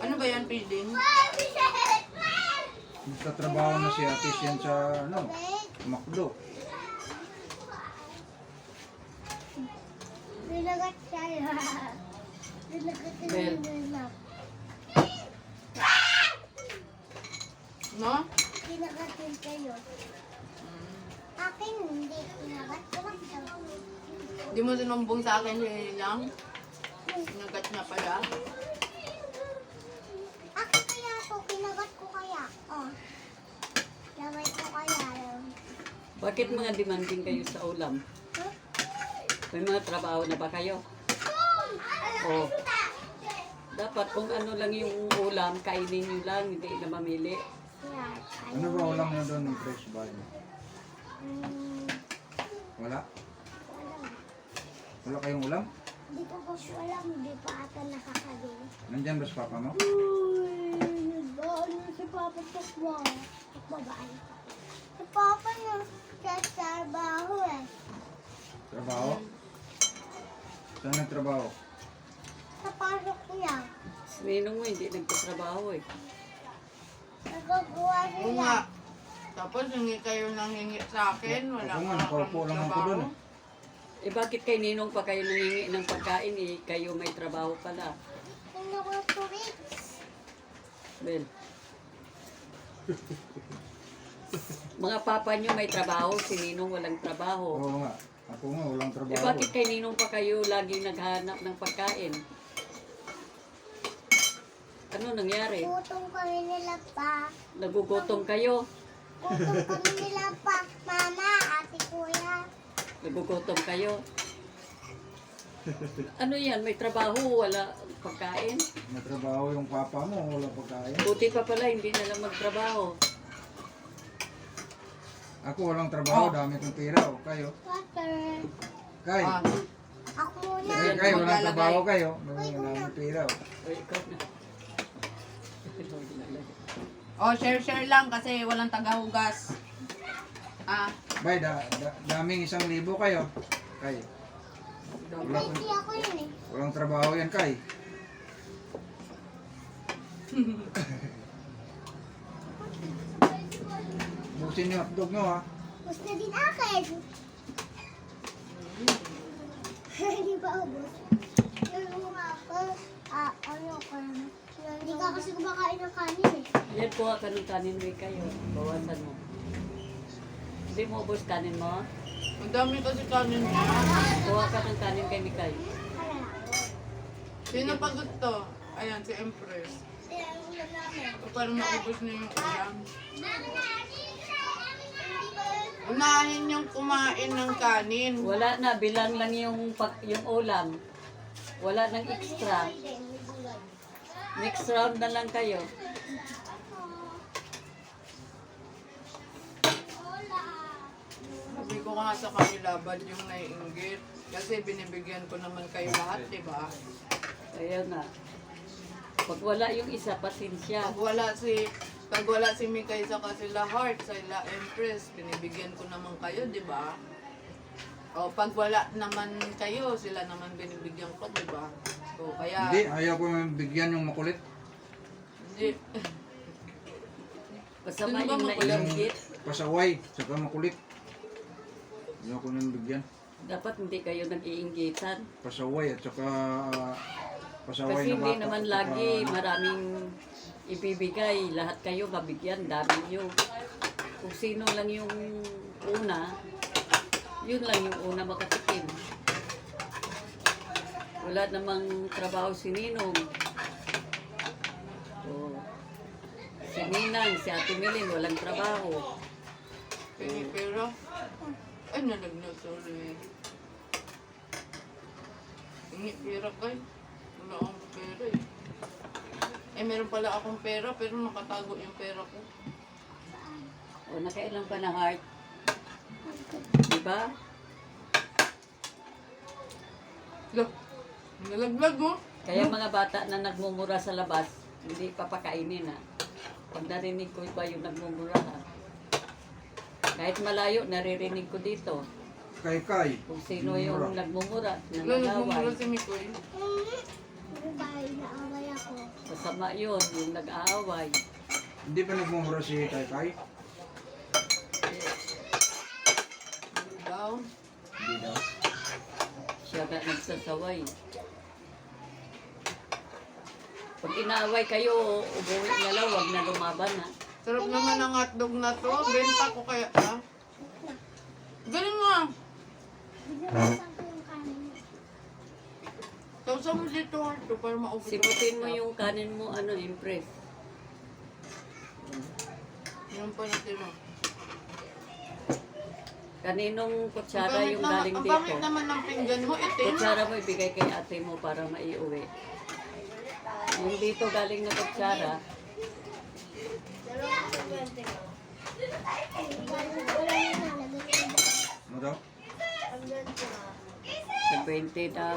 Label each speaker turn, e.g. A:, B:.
A: Ano ba yan, feeding?
B: Nagtatrabaho na si Ate Sian sa McDo.
C: Nilagat siya. Nilagat
D: Bel.
C: niya.
A: No?
C: Nilagat din kayo. Akin hindi. Nilagat ko lang siya.
A: Di mo sinumbong sa akin lang? Sinagat niya pala.
C: Akin kaya to. Kinagat ko kaya. Oh. Lamay ko kaya.
D: Bakit mga demanding kayo sa ulam?
C: Huh?
D: May mga trabaho na ba kayo? Oh. Dapat kung ano lang yung ulam, kainin nyo lang, hindi na mamili.
C: Yan.
B: Ano ba ulam na doon ng fresh buy? Wala? Wala kayong ulam?
C: Hindi ko po siya alam. Hindi pa ata nakakagawa.
B: Nandyan ba si Papa mo?
C: Uy, ano si Papa Takwa? Takwa ba? Si Papa na sa trabaho eh.
B: Trabaho? Saan nagtrabaho?
C: Sa pasok niya.
D: Ninong mo hindi nagtatrabaho eh.
C: Nagagawa
A: Oo
C: niya.
A: nga. Tapos hingi kayo ng hingi sa akin. Wala
B: Ako nga,
A: ka
B: nakaupo lang ako
A: trabaho.
B: doon.
D: Eh bakit kay Ninong pa kayo nangingi ng pagkain eh? Kayo may trabaho pala.
C: Ano ko 2 weeks?
D: Bel. Mga papa nyo may trabaho, si Ninong walang trabaho.
B: Oo nga. Ako nga, walang
D: Eh
B: trabaho.
D: bakit kay Ninong pa kayo lagi naghahanap ng pagkain? Ano nangyari?
C: Gutom kami nila pa.
D: Nagugutom kayo?
C: Gutom kami nila pa. Mama, ate, kuya.
D: Nagugutom kayo? Ano yan? May trabaho, wala pagkain?
B: May trabaho yung Papa mo, walang pagkain.
D: Buti pa pala, hindi na lang magtrabaho.
B: Ako walang trabaho, dami kong pera. O, kayo?
C: Water.
B: Kay,
A: Ah,
C: Ako muna.
B: kayo, walang
A: maglalagay.
B: trabaho kayo. Dami pera.
D: O, ikaw na.
A: oh, share lang kasi walang tagahugas. Ah,
B: Bay, daming 1,000 kayo. Kay,
C: Hindi ako yun eh.
B: walang trabaho yan, Kay. Busin yung hotdog nyo, ha?
C: Gusto na din akin. Hindi pa ubos. Yung ako, ano ko naman. Hindi ka kasi kumakain ng kanin eh.
D: Yan po ka ng kanin mo kayo. Bawasan mo. Hindi mo ubos kanin mo?
A: ang dami kasi kanin niya.
D: Kuha ka ng kanin kay Mikay.
A: Sino pa gusto? Ayan, si Empress. O, parang naubos na yung ulam. Unahin yung kumain ng kanin.
D: Wala na, bilang lang yung ulam. Wala nang extra. Next round na lang kayo.
A: Sabi ko nga sa kanila, bad yung naiinggit. Kasi binibigyan ko naman kayo lahat, di ba?
D: Ayan na. Pag wala yung isa, pasensya.
A: Pag wala si Mikay sa sila Heart, sa ila Empress, binibigyan ko naman kayo, di ba? O pag wala naman kayo, sila naman binibigyan ko, di ba? So kaya
B: Hindi, ayaw ko yung bigyan yung makulit.
A: hindi.
D: Masama
A: Sino ba
D: yung
A: makulit?
D: nainggit.
B: Pasaway, saka makulit. Ayaw ko nang bigyan.
D: Dapat hindi kayo nag-iinggitan.
B: Pasaway at saka pasaway
D: Kasi
B: na
D: hindi
B: bata.
D: naman
B: Saka,
D: lagi maraming ibibigay. Lahat kayo mabigyan, dami nyo. Kung sino lang yung una, yun lang yung una makatikim. Wala namang trabaho si Ninong. So, si Ninang, si Ate Milin, walang trabaho.
A: Pinipira. Ay, nalagnat, sorry. Pinipira kay. Wala akong pera eh. Eh, meron pala akong pera, pero nakatago yung pera ko.
D: O, nakailang pa na heart. Diba?
A: Look, nalaglag mo.
D: Kaya mga bata na nagmumura sa labas, hindi papakainin ha. Pag narinig ko ba yung nagmumura ha. Kahit malayo, naririnig ko dito.
B: Kay.
D: Kung sino yung nagmumura,
A: Wala nagmumura
D: nanganaway.
A: si Mikoy.
C: Babae na away ako.
D: Masama yun, yung nag-aaway.
B: Hindi pa nagmumura si Kay?
A: Daw.
B: Hindi daw.
D: Siya na nagsasaway. Pag inaaway kayo, umuwi na lang, huwag na lumaban ha.
A: Sarap naman ang hotdog na to. Benta ko kaya, ha? Galing mo, ah.
C: Bigyan mo sa akin yung kanin.
A: Tawsa mo dito, hotdog, para maubos.
D: Siputin mo yung kanin mo, Impress.
A: Yung pa natin, oh.
D: Kaninong kutsara
A: Ang
D: yung
A: pangit
D: galing
A: Ang
D: dito?
A: pangit naman ng pinggan mo, itim.
D: Kutsara mo ibigay kay ate mo para maiuwi. Yung dito galing na kutsara,
B: Ano daw?
D: sa 20 daw.